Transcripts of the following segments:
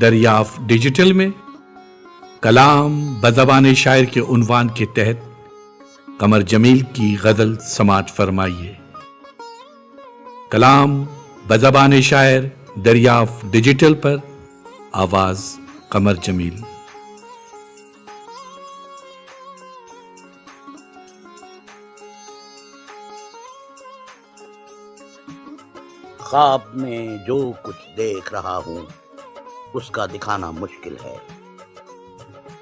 دریافت ڈیجیٹل میں کلام بزبان شاعر کے عنوان کے تحت قمر جمیل کی غزل سماعت فرمائیے۔ کلام بزبان شاعر دریافت ڈیجیٹل پر، آواز قمر جمیل۔ خواب میں جو کچھ دیکھ رہا ہوں اس کا دکھانا مشکل ہے۔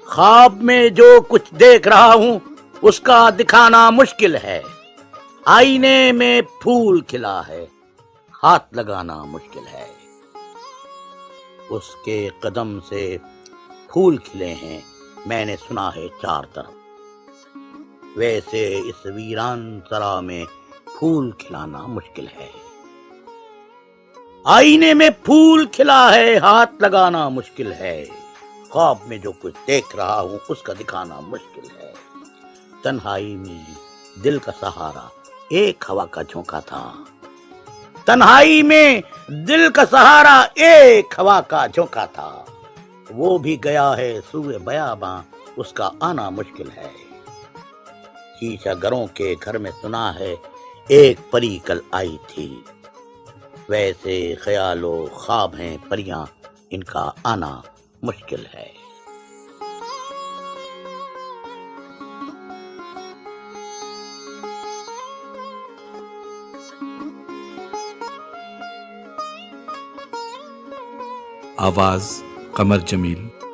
خواب میں جو کچھ دیکھ رہا ہوں اس کا دکھانا مشکل ہے۔ آئینے میں پھول کھلا ہے، ہاتھ لگانا مشکل ہے۔ اس کے قدم سے پھول کھلے ہیں، میں نے سنا ہے چار طرف، ویسے اس ویران سرا میں پھول کھلانا مشکل ہے۔ آئینے میں پھول کھلا ہے، ہاتھ لگانا مشکل ہے۔ خواب میں جو کچھ دیکھ رہا ہوں اس کا دکھانا مشکل ہے۔ تنہائی میں دل کا سہارا ایک ہوا کا جھونکا تھا۔ تنہائی میں دل کا سہارا ایک ہوا کا جھونکا تھا، وہ بھی گیا ہے سوئے بیاباں، اس کا آنا مشکل ہے۔ شیشہ گروں کے گھر میں سنا ہے ایک پری کل آئی تھی، ویسے خیال و خواب ہیں پریاں، ان کا آنا مشکل ہے۔ آواز قمر جمیل۔